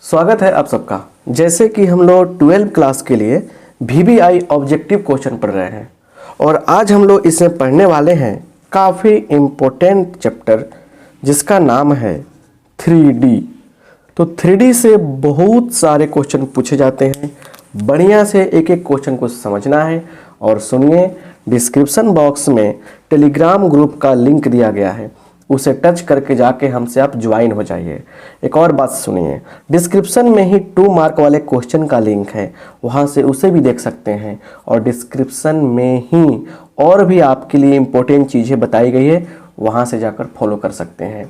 स्वागत है आप सबका। जैसे कि हम लोग 12th क्लास के लिए VBI ऑब्जेक्टिव क्वेश्चन पढ़ रहे हैं और आज हम लोग इसमें पढ़ने वाले हैं काफ़ी इम्पोर्टेंट चैप्टर जिसका नाम है 3D। तो 3D से बहुत सारे क्वेश्चन पूछे जाते हैं। बढ़िया से एक एक क्वेश्चन को समझना है। और सुनिए, डिस्क्रिप्शन बॉक्स में टेलीग्राम ग्रुप का लिंक दिया गया है, उसे टच करके जाके हमसे आप ज्वाइन हो जाइए। एक और बात सुनिए, डिस्क्रिप्शन में ही 2 मार्क वाले क्वेश्चन का लिंक है, वहाँ से उसे भी देख सकते हैं। और डिस्क्रिप्शन में ही और भी आपके लिए इम्पोर्टेंट चीज़ें बताई गई है, वहाँ से जाकर फॉलो कर सकते हैं।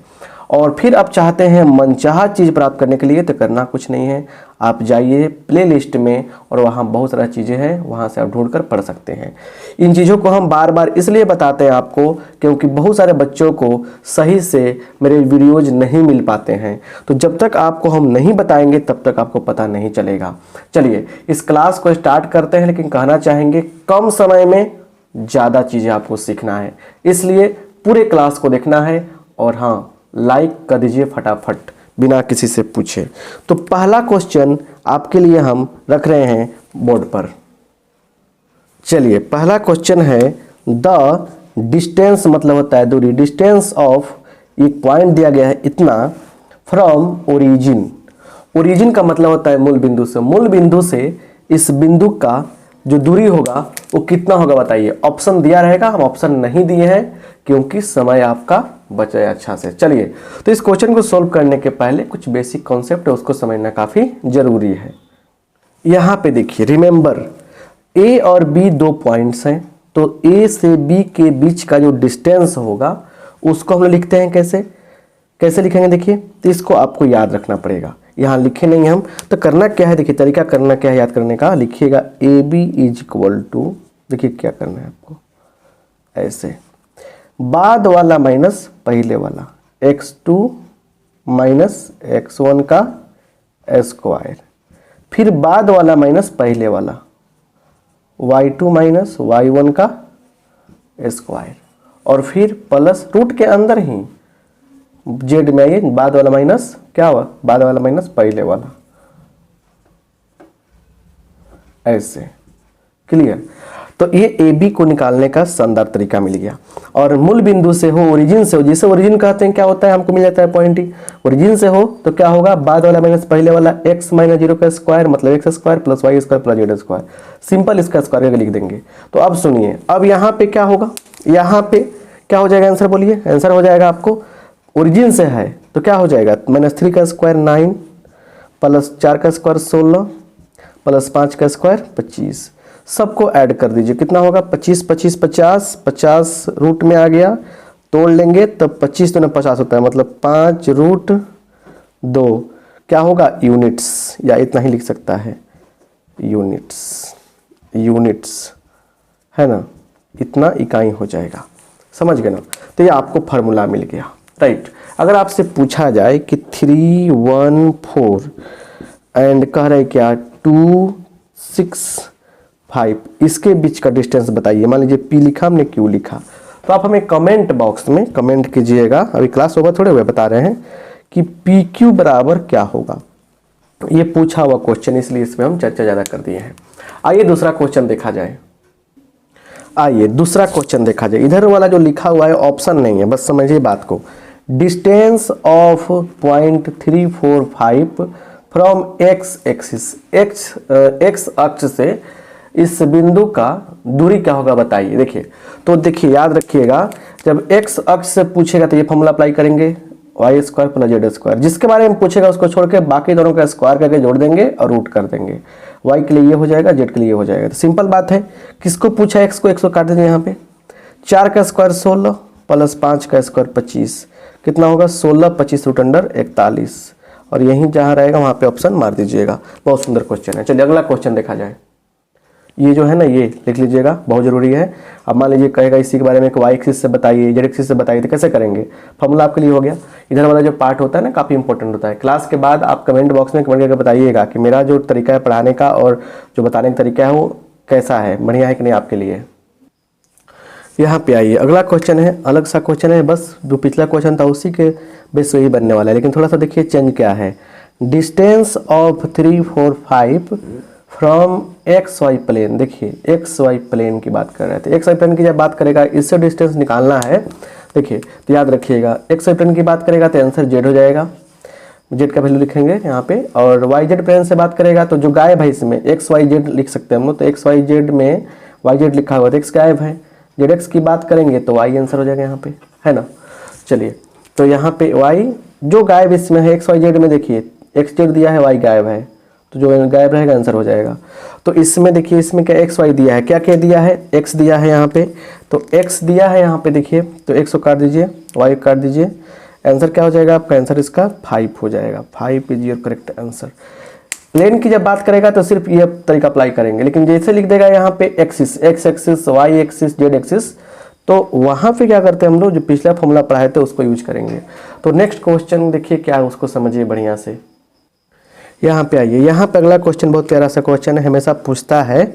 और फिर आप चाहते हैं मनचाहा चीज़ प्राप्त करने के लिए तो करना कुछ नहीं है, आप जाइए प्लेलिस्ट में और वहाँ बहुत सारा चीज़ें हैं, वहाँ से आप ढूंढ कर पढ़ सकते हैं। इन चीज़ों को हम बार बार इसलिए बताते हैं आपको क्योंकि बहुत सारे बच्चों को सही से मेरे वीडियोज़ नहीं मिल पाते हैं। तो जब तक आपको हम नहीं बताएंगे तब तक आपको पता नहीं चलेगा। चलिए इस क्लास को स्टार्ट करते हैं, लेकिन कहना चाहेंगे कम समय में ज़्यादा चीज़ें आपको सीखना है, इसलिए पूरे क्लास को देखना है। और हाँ, लाइक कर दीजिए फटाफट बिना किसी से पूछे। तो पहला क्वेश्चन आपके लिए हम रख रहे हैं बोर्ड पर। चलिए पहला क्वेश्चन है, द डिस्टेंस मतलब होता है दूरी, डिस्टेंस ऑफ एक पॉइंट दिया गया है इतना फ्रॉम ओरिजिन। ओरिजिन का मतलब होता है मूल बिंदु से। मूल बिंदु से इस बिंदु का जो दूरी होगा वो कितना होगा बताइए। ऑप्शन दिया रहेगा, हम ऑप्शन नहीं दिए हैं क्योंकि समय आपका बचा है अच्छा से। चलिए तो इस क्वेश्चन को सॉल्व करने के पहले कुछ बेसिक कॉन्सेप्ट है, उसको समझना काफ़ी जरूरी है। यहाँ पे देखिए, रिमेंबर ए और बी 2 पॉइंट्स हैं, तो ए से बी के बीच का जो डिस्टेंस होगा उसको हम लिखते हैं कैसे लिखेंगे देखिए। तो इसको आपको याद रखना पड़ेगा, यहाँ लिखे नहीं हम। तो करना क्या है देखिए, तरीका करना क्या है याद करने का, लिखिएगा A B is equal to, देखिए क्या करना है आपको, ऐसे बाद वाला माइनस पहले वाला, x2 माइनस x1 का स्क्वायर, फिर बाद वाला माइनस पहले वाला y2 माइनस y1 का स्क्वायर, और फिर प्लस रूट के अंदर ही z में आइए, बाद वाला माइनस क्या हुआ, बाद वाला माइनस पहले वाला, ऐसे। क्लियर। तो ये ए बी को निकालने का शानदार तरीका मिल गया। और मूल बिंदु से हो, ओरिजिन से हो, जिसे ओरिजिन कहते हैं, क्या होता है हमको मिल जाता है पॉइंट ही। ओरिजिन से हो तो क्या होगा, बाद वाला माइनस पहले वाला, x माइनस 0 का स्क्वायर मतलब X square plus Y square plus Z square. Simple इसका स्क्वायर करके लिख देंगे। तो अब सुनिए, अब यहाँ पे क्या होगा, यहाँ पे क्या हो जाएगा आंसर, बोलिए। आंसर हो जाएगा आपको, ओरिजिन से है तो क्या हो जाएगा, -3 का स्क्वायर 9 प्लस 4 का स्क्वायर 16 प्लस 5 का स्क्वायर 25। सबको ऐड कर दीजिए, कितना होगा 25 25 50, 50 रूट में आ गया, तोड़ लेंगे तब 25 तो 50 होता है, मतलब 5 रूट 2 क्या होगा, यूनिट्स, या इतना ही लिख सकता है यूनिट्स है ना, इतना इकाई हो जाएगा। समझ गए ना। तो ये आपको फार्मूला मिल गया, राइट। अगर आपसे पूछा जाए कि 3 1 4 एंड कह रहे क्या 2 6 5, इसके बीच का डिस्टेंस बताइए। मान लीजिए P लिखा, हमने Q लिखा, तो आप हमें कमेंट बॉक्स में कमेंट कीजिएगा। अभी क्लास होगा थोड़े हुए बता रहे हैं कि PQ बराबर क्या होगा। ये पूछा हुआ क्वेश्चन, इसलिए इसमें हम चर्चा ज़्यादा कर दिए हैं। आइए दूसरा क्वेश्चन देखा जाए। इधर वाला जो लिखा हुआ है ऑप्शन नहीं है, बस समझिए बात को। Distance of point 3 4 5 from x axis, x अक्ष से इस बिंदु का दूरी क्या होगा बताइए। देखिए तो देखिए याद रखिएगा, जब x अक्ष से पूछेगा तो ये फॉर्मूला अप्लाई करेंगे, Y square plus Z square. जिसके बारे में पूछेगा उसको छोड़ के बाकी दोनों का स्क्वायर करके जोड़ देंगे और रूट कर देंगे। y के लिए ये हो जाएगा, z के लिए ये हो जाएगा। तो सिंपल बात है, किसको पूछा, x को काट देंगे यहाँ पे। 4 का स्क्वायर 16 प्लस 5 का स्क्वायर 25, कितना होगा 16 25 रूट अंडर 41, और यहीं जहाँ रहेगा वहाँ पे ऑप्शन मार दीजिएगा। बहुत सुंदर क्वेश्चन है। चलिए अगला क्वेश्चन देखा जाए। ये जो है ना, ये लिख लीजिएगा, बहुत जरूरी है। अब मान लीजिए कहेगा इसी के बारे में वाई एक्सिस से बताइए, जेड एक्सिस से बताइए, तो कैसे करेंगे, फॉर्मूला आपके लिए हो गया। इधर वाला जो पार्ट होता है ना, काफ़ी इंपॉर्टेंट होता है। क्लास के बाद आप कमेंट बॉक्स में कमेंट करके बताइएगा कि मेरा जो तरीका है पढ़ाने का और जो बताने का तरीका है वो कैसा है, बढ़िया है कि नहीं आपके लिए। यहाँ पे आइए, अगला क्वेश्चन है, अलग सा क्वेश्चन है, बस जो पिछला क्वेश्चन था उसी के बेस वही बनने वाला है, लेकिन थोड़ा सा देखिए चेंज क्या है। Distance of 3, 4, 5 from X Y plane. देखिए एक्स वाई प्लेन की बात कर रहे थे, एक्स वाई प्लेन की जब बात करेगा इससे डिस्टेंस निकालना है। देखिए तो याद रखिएगा एक्स वाई प्लेन की बात करेगा तो आंसर जेड हो जाएगा, जेड का वैल्यू लिखेंगे यहाँ पे। और वाई जेड प्लेन से बात करेगा तो जो गायब है इसमें एक्स वाई जेड लिख सकते हैं हम लोग, तो एक्स वाई जेड में वाई जेड लिखा हुआ तो एक्स गायब है, जेड एक्स की बात करेंगे तो वाई आंसर हो जाएगा यहाँ पे, है ना। चलिए तो यहाँ पे वाई जो गायब इसमें है एक्स वाई जेड में, देखिए एक्स जेड दिया है, वाई गायब है, तो जो गायब रहेगा आंसर हो जाएगा। तो इसमें देखिए इसमें क्या एक्स वाई दिया है, क्या क्या दिया है, एक्स दिया है यहाँ पे, तो एक्स दिया है यहाँ पे देखिए, तो एक्स को काट दीजिए, वाई को काट दीजिए, आंसर क्या हो जाएगा आपका, आंसर इसका 5 हो जाएगा। 5 is your correct answer. Plane की जब बात करेगा तो सिर्फ ये तरीका अप्लाई करेंगे, लेकिन जैसे लिख देगा यहाँ पे axis, X axis, Y axis, Z axis, तो वहाँ पे क्या करते हैं हम लोग, जो पिछला फॉर्मूला पढ़ाए थे उसको यूज करेंगे। तो नेक्स्ट क्वेश्चन देखिए क्या है, उसको समझिए बढ़िया से। यहाँ पे आइए, यहाँ पे अगला क्वेश्चन बहुत प्यारा सा क्वेश्चन है, हमेशा पूछता है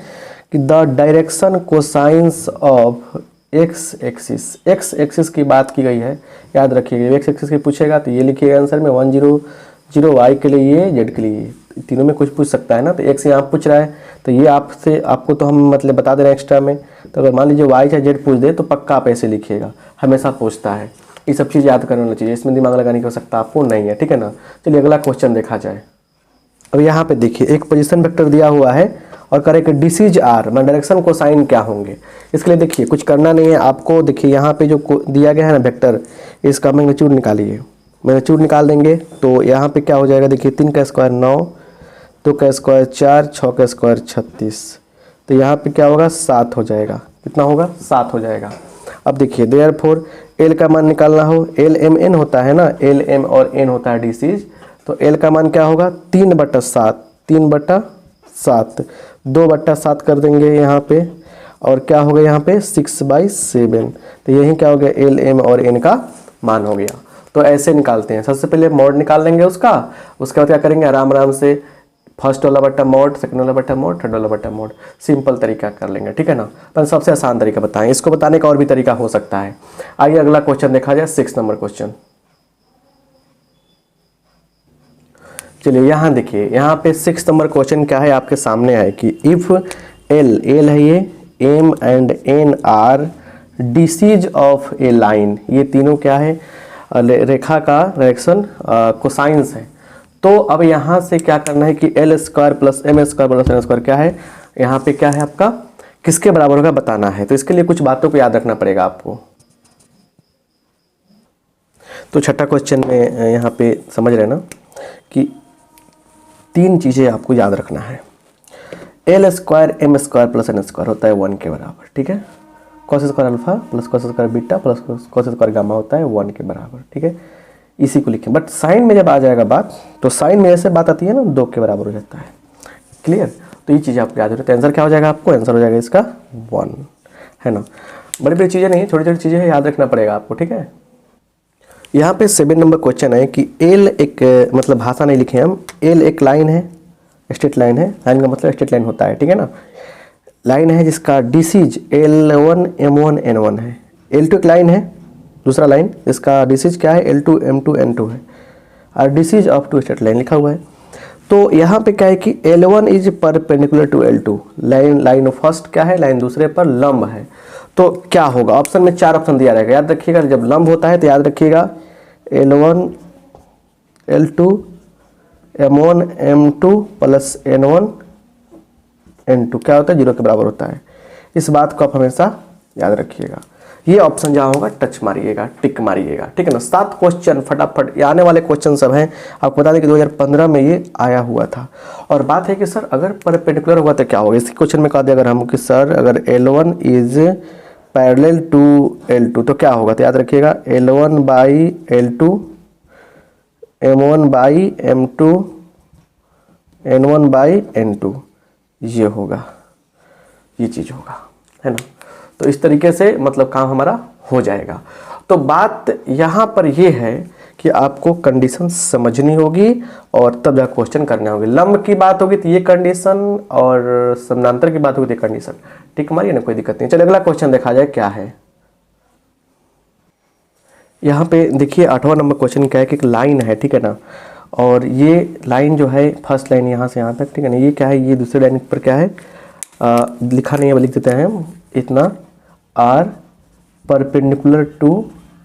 कि the direction cosines of x axis, X axis की बात की गई है, याद रखिएगा। एक्स एक्सिस की पूछेगा तो ये लिखिएगा आंसर में 100, वाई के लिए ये, जेड के लिए ये, तीनों में कुछ पूछ सकता है ना। तो एक्स यहाँ पूछ रहा है तो ये आपसे, आपको तो हम मतलब बता दे रहे हैं एक्स्ट्रा में, तो अगर मान लीजिए वाई चाहे जेड पूछ दे तो पक्का आप ऐसे लिखिएगा, हमेशा पूछता है। ये सब चीज़ याद करना चाहिए, इसमें दिमाग लगाने की आवश्यकता आपको नहीं है, ठीक है ना। चलिए अगला क्वेश्चन देखा जाए। अब यहाँ पे देखिए एक पोजीशन वेक्टर दिया हुआ है और करे कि डिसीज आर, मैं डायरेक्शन को साइन क्या होंगे। इसके लिए देखिए कुछ करना नहीं है आपको, देखिए यहाँ पे जो दिया गया है ना वेक्टर, इसका मैग्नीट्यूड निकालिए, मैग्नीट्यूड निकाल देंगे तो यहाँ पे क्या हो जाएगा, देखिए 3 का स्क्वायर 9, 2 का स्क्वायर 4, 6 का स्क्वायर 36, तो यहाँ पे क्या होगा 7 हो जाएगा। कितना होगा, 7 हो जाएगा। अब देखिए देयरफॉर एल का मान निकालना हो, एल एम एन होता है ना, एल एम और एन होता है डिसीज, तो एल का मान क्या होगा 3/7, 3/7, 2/7 कर देंगे यहाँ पे, और क्या हो गया यहाँ पे 6/7, तो यही क्या हो गया एल एम और एन का मान हो गया। तो ऐसे निकालते हैं, सबसे पहले मॉड निकाल लेंगे उसका, उसके बाद क्या करेंगे आराम आराम से, फर्स्ट वाला बट्टा मॉड, सेकंड वाला बट्टा मॉड, थर्ड वाला बट्टा मॉड, सिंपल तरीका कर लेंगे, ठीक है ना। पर सबसे आसान तरीका बताएं, इसको बताने का और भी तरीका हो सकता है। आइए अगला क्वेश्चन देखा जाए, 6 नंबर क्वेश्चन। चलिए यहाँ देखिए, यहाँ पे 6 नंबर क्वेश्चन क्या है आपके सामने है कि इफ एल, एल है ये, M and N are DCs of a line, ये तीनों क्या है, रेखा का डायरेक्शन कोसाइंस है। तो अब यहाँ से क्या करना है कि L square plus M square plus N square क्या है, यहाँ पे क्या है आपका, किसके बराबर होगा बताना है। तो इसके लिए कुछ बातों को याद रखना पड़ेगा आपको। तो छठा क्वेश्चन में यहाँ पे समझ रहे ना कि 3 चीज़ें आपको याद रखना है। L square M square plus N square होता है 1 के बराबर, ठीक है। Cos square alpha plus cos square beta plus cos square gamma होता है 1 के बराबर, ठीक है। इसी को लिखें, बट साइन में जब आ जाएगा बात, तो साइन में ऐसे बात आती है ना 2 के बराबर हो जाता है, क्लियर। तो ये चीज़ें आपको याद रखते हैं। आंसर क्या हो जाएगा आपको, आंसर हो जाएगा इसका 1, है ना। बड़ी बड़ी चीज़ें नहीं, छोटी छोटी चीज़ें याद रखना पड़ेगा आपको, ठीक है। यहाँ पे 7 नंबर क्वेश्चन है कि एल एक, मतलब भाषा नहीं लिखे हम, एल एक लाइन है, स्ट्रेट लाइन है, लाइन का मतलब स्ट्रेट लाइन होता है, ठीक है ना। लाइन है जिसका डिसीज L1 M1 N1 है, L2 एक लाइन है, दूसरा लाइन इसका डिसीज क्या है L2 M2 N2 है, और डिसीज ऑफ 2 स्ट्रेट लाइन लिखा हुआ है। तो यहाँ पे क्या है कि L1 is perpendicular to L2, line first क्या है, लाइन दूसरे पर लंब है। तो क्या होगा, ऑप्शन में 4 ऑप्शन दिया रहेगा, याद रखिएगा। जब लंब होता है तो याद रखिएगा L1 L2 M1 M2 plus N1 N2 क्या होता है, 0 के बराबर होता है। इस बात को आप हमेशा याद रखिएगा। ये ऑप्शन जहाँ होगा टच मारिएगा, टिक मारिएगा, ठीक है ना। 7 क्वेश्चन फटाफट, ये आने वाले क्वेश्चन सब हैं। आपको बता दें कि 2015 में ये आया हुआ था। और बात है कि सर अगर परपेंडिकुलर होगा तो क्या होगा, इस क्वेश्चन में कहा दिया अगर हम कि सर अगर L1 is parallel to L2 तो क्या होगा, तो याद रखिएगा L1 by L2 M1 by M2 N1 by N2, ये होगा, ये चीज़ होगा, है ना। तो इस तरीके से मतलब काम हमारा हो जाएगा। तो बात यहाँ पर ये है कि आपको कंडीशन समझनी होगी और तब जा क्वेश्चन करने होंगे। लंब की बात होगी तो ये कंडीशन, और समानांतर की बात होगी तो ये कंडीशन, ठीक मारिए ना, कोई दिक्कत नहीं। चलिए अगला क्वेश्चन देखा जाए क्या है। यहाँ पे देखिए 8वां नंबर क्वेश्चन क्या है कि एक लाइन है, ठीक है ना, और ये लाइन जो है फर्स्ट लाइन यहाँ से यहाँ तक, ठीक है ना, ये क्या है, ये दूसरी लाइन पर क्या है लिखा नहीं है, लिख देते हैं हम इतना, are perpendicular to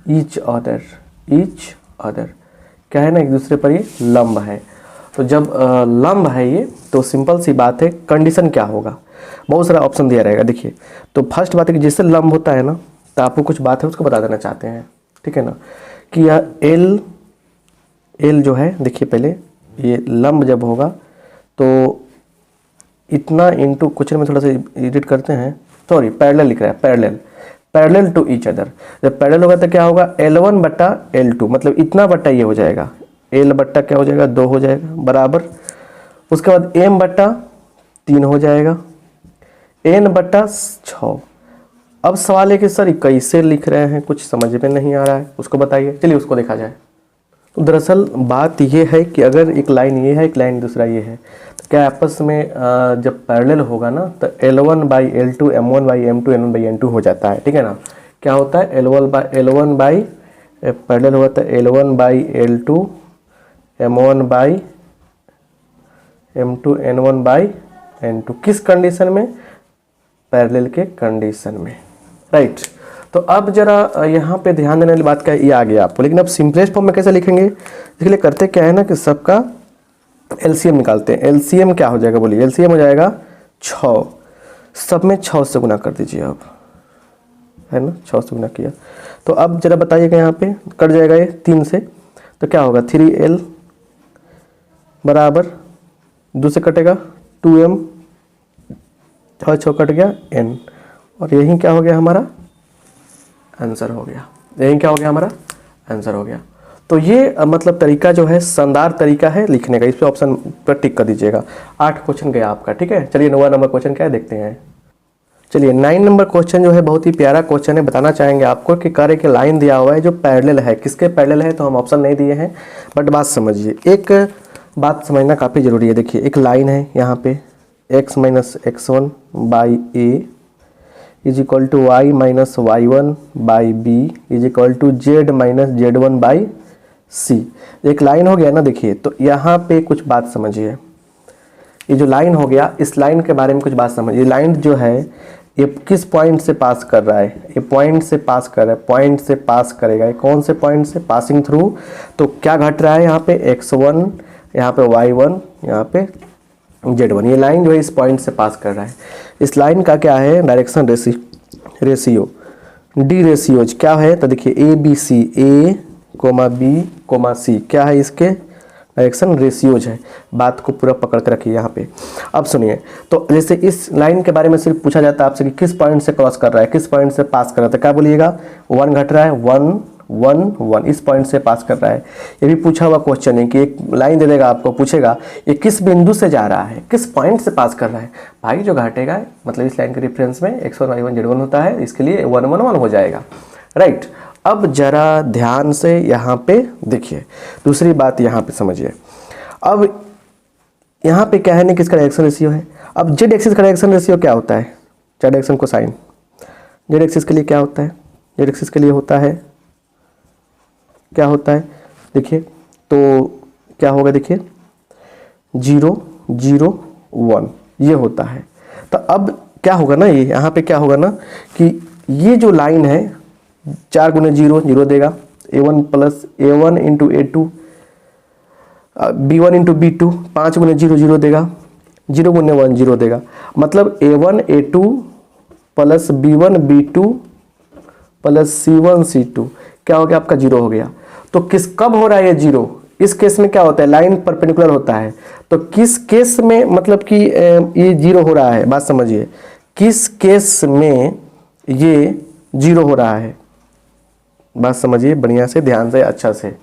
each other क्या है ना, एक दूसरे पर ये लंब है। तो जब लंब है ये, तो सिंपल सी बात है, कंडीशन क्या होगा, बहुत सारा ऑप्शन दिया रहेगा। देखिए, तो फर्स्ट बात है कि जिससे लंब होता है ना, तो आपको कुछ बात है उसको बता देना चाहते हैं, ठीक है ना, कि यह एल जो है, देखिए पहले ये लंब जब होगा तो इतना इंटू, क्वेश्चन में थोड़ा सा एडिट करते हैं, सॉरी पैरेलल लिख रहा है, पैरेलल टू ईच अदर। जब पैरेलल होगा तो क्या होगा, L1 बट्टा L2, मतलब इतना बट्टा ये हो जाएगा, L बट्टा क्या हो जाएगा 2 हो जाएगा बराबर, उसके बाद M बट्टा 3 हो जाएगा, N बट्टा 6। अब सवाल है कि सर कैसे लिख रहे हैं, कुछ समझ में नहीं आ रहा है, उसको बताइए, चलिए उसको देखा जाए। तो दरअसल बात यह है कि अगर एक लाइन ये है, एक लाइन दूसरा ये है, तो क्या आपस में जब पैरेलल होगा ना, तो L1 by L2 M1 by M2 N1 by N2 हो जाता है, ठीक है ना। क्या होता है, L1 बाई पैरेलल हुआ था L1 by L2 M1 by M2 N1 by N2, किस कंडीशन में, पैरेलल के कंडीशन में, राइट। तो अब जरा यहाँ पे ध्यान देने वाली बात क्या है, ये आ गया आपको, लेकिन अब सिंपलेस्ट फॉर्म में कैसे लिखेंगे, इसके लिए करते क्या है ना कि सबका एलसीएम निकालते हैं। एलसीएम क्या हो जाएगा, बोलिए, एलसीएम हो जाएगा 6, सब में 6 से गुना कर दीजिए आप, है ना, 6 से गुना किया। तो अब जरा बताइएगा, यहाँ पे कट जाएगा ये 3 से, तो क्या होगा 3L बराबर 2 से कटेगा 2M, 6 कट गया N, और यही क्या हो गया हमारा आंसर हो गया, यही क्या हो गया हमारा आंसर हो गया। तो ये मतलब तरीका जो है शानदार तरीका है लिखने का, इस पे ऑप्शन पर टिक कर दीजिएगा। 8 क्वेश्चन गया आपका, ठीक है। चलिए 9वां नंबर क्वेश्चन क्या है देखते हैं। चलिए 9 नंबर क्वेश्चन जो है बहुत ही प्यारा क्वेश्चन है, बताना चाहेंगे आपको कि कार्य की लाइन दिया हुआ है जो पैरेलल है, किसके पैरेलल है, तो हम ऑप्शन नहीं दिए हैं, बट बात समझिए, एक बात समझना काफ़ी ज़रूरी है। देखिए एक लाइन है यहाँ पे, x minus x1 by a is equal to y minus y1 by b is equal to z minus z1 by c. एक लाइन हो गया ना, देखिए तो यहाँ पे कुछ बात समझिए, ये जो लाइन हो गया, इस लाइन के बारे में कुछ बात समझिए। लाइन जो है ये किस पॉइंट से पास कर रहा है, ये पॉइंट से पास कर रहा है, पॉइंट से पास करेगा, ये कौन से पॉइंट से, पासिंग थ्रू। तो क्या घट रहा है यहाँ पे, x1, यहाँ पे y1, यहाँ पे z1, ये लाइन जो है इस पॉइंट से पास कर रहा है। इस लाइन का क्या है, डायरेक्शन रेशियो डी रेशियोज क्या है, तो देखिए A B C, A comma B comma C क्या है, इसके डायरेक्शन रेशियोज है। बात को पूरा पकड़ कर रखिए यहाँ पे। अब सुनिए, तो जैसे इस लाइन के बारे में सिर्फ पूछा जाता है आपसे कि किस पॉइंट से क्रॉस कर रहा है, किस पॉइंट से पास कर रहा है, तो क्या बोलिएगा, 1 घट रहा है, 1 1 1 इस पॉइंट से पास कर रहा है। ये भी पूछा हुआ क्वेश्चन है कि एक लाइन दे देगा आपको, पूछेगा ये किस बिंदु से जा रहा है, किस पॉइंट से पास कर रहा है। भाई जो घटेगा मतलब इस लाइन के रेफरेंस में x1 y1 z1 होता है, इसके लिए 1 1 1 हो जाएगा, राइट। अब जरा ध्यान से यहाँ पे देखिए, दूसरी बात यहाँ पे समझिए। अब यहाँ पे क्या है ना, किसका डायरेक्शन रेशियो है। अब जेड एक्सिस का डायरेक्शन रेशियो क्या होता है, चार डायरेक्शन कोसाइन। जेड एक्सिस के लिए क्या होता है, जेड एक्सिस के लिए होता है, क्या होता है, देखिए तो क्या होगा, देखिए 0 0 1 ये होता है। तो अब क्या होगा ना, ये यहाँ पे क्या होगा ना कि ये जो लाइन है 4 गुने 0 0 देगा, a1 plus a1 into a2 b1 into b2, 5 गुने 0 0 देगा, 0 गुने 1 0 देगा, मतलब a1 a2 plus b1 b2 plus c1 c2 क्या हो गया आपका 0 हो गया। तो किस कब हो रहा है ये 0, इस केस में क्या होता है, लाइन परपेंडिकुलर होता है। तो किस केस में मतलब कि ये 0 हो रहा है, बात समझिए, किस केस में ये 0 हो रहा है, बात समझिए बढ़िया से, ध्यान से, अच्छा से।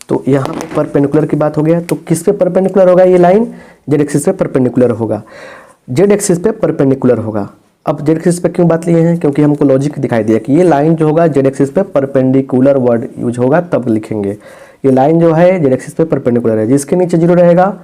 तो यहाँ पे परपेंडिकुलर की बात हो गया, तो किस पे परपेंडिकुलर होगा ये लाइन, जेड एक्सिस पे परपेंडिकुलर होगा, जेड एक्सिस पे परपेंडिकुलर होगा। अब जेड एक्सिस पे क्यों बात लिए हैं, क्योंकि हमको लॉजिक दिखाई दिया कि ये लाइन जो होगा जेड एक्सिस पे परपेंडिकुलर वर्ड यूज होगा तब लिखेंगे। ये लाइन जो है जेड एक्सिस पे परपेंडिकुलर है, जिसके नीचे 0 रहेगा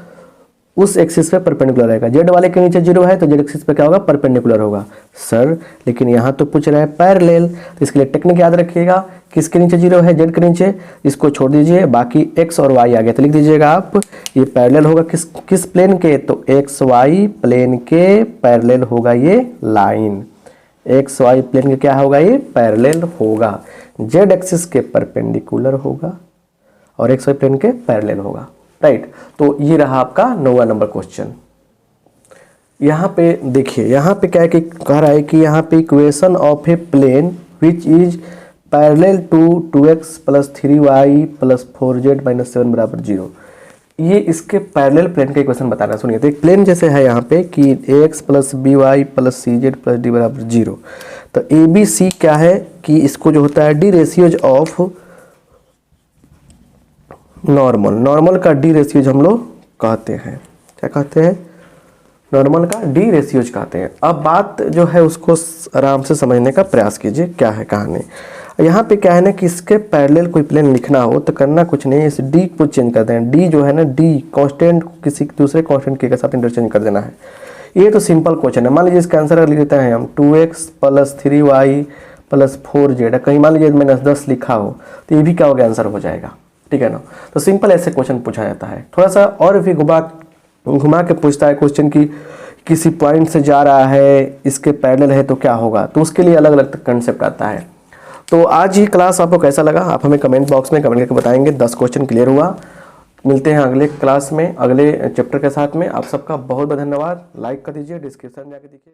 उस एक्सिस पे परपेंडिकुलर रहेगा। जेड वाले के नीचे 0 है तो जेड एक्सिस पे क्या होगा, परपेंडिकुलर होगा। सर लेकिन यहाँ तो पूछ रहा है पैरेलल, तो इसके लिए टेक्निक याद रखिएगा किसके नीचे 0 है, जेड के नीचे, इसको छोड़ दीजिए, बाकी एक्स और वाई आ गया तो लिख दीजिएगा आप, ये पैरेलल होगा किस प्लेन के, तो एक्स वाई प्लेन के पैरेलल होगा ये लाइन, एक्स वाई प्लेन के क्या होगा, ये पैरेलल होगा, जेड एक्सिस के परपेंडिकुलर होगा और एक्स वाई प्लेन के पैरेलल होगा, राइट। तो ये रहा आपका 9वां नंबर क्वेश्चन। यहाँ पे देखिए, यहाँ पे क्या है कि कह रहा है कि यहाँ पे equation of a plane which is parallel to 2x + 3y + 4z - 7 = 0, ये इसके पैरेलल प्लेन का इक्वेशन बताना। सुनिए, तो एक प्लेन जैसे है यहाँ पे कि ax + by + cz + d = 0, तो ए बी सी क्या है कि इसको जो होता है डी रेशियोज ऑफ नॉर्मल का डी रेशियोज हम लोग कहते हैं, क्या कहते हैं, नॉर्मल का डी रेशियोज कहते हैं। अब बात जो है उसको आराम से समझने का प्रयास कीजिए, क्या है कहानी। यहाँ पे क्या है ना कि इसके पैरेलल कोई प्लेन लिखना हो तो करना कुछ नहीं है, इस डी को चेंज कर देना, डी जो है ना, डी कांस्टेंट किसी दूसरे कांस्टेंट के साथ इंटरचेंज कर देना है। ये तो सिंपल क्वेश्चन है। मान लीजिए इसका आंसर लिख देते हैं हम 2x + 3y + 4z, कहीं मान लीजिए -10 लिखा हो तो ये भी क्या हो गया, आंसर हो जाएगा, ठीक है ना। तो सिंपल ऐसे क्वेश्चन पूछा जाता है। थोड़ा सा और भी घुमा के पूछता है क्वेश्चन की किसी पॉइंट से जा रहा है, इसके पैरेलल है तो क्या होगा, तो उसके लिए अलग अलग कंसेप्ट आता है। तो आज ये क्लास आपको कैसा लगा, आप हमें कमेंट बॉक्स में कमेंट करके बताएंगे। 10 क्वेश्चन क्लियर हुआ। मिलते हैं अगले क्लास में अगले चैप्टर के साथ में। आप सबका बहुत बहुत धन्यवाद। लाइक कर दीजिए, डिस्क्रिप्शन में जाके देखिए।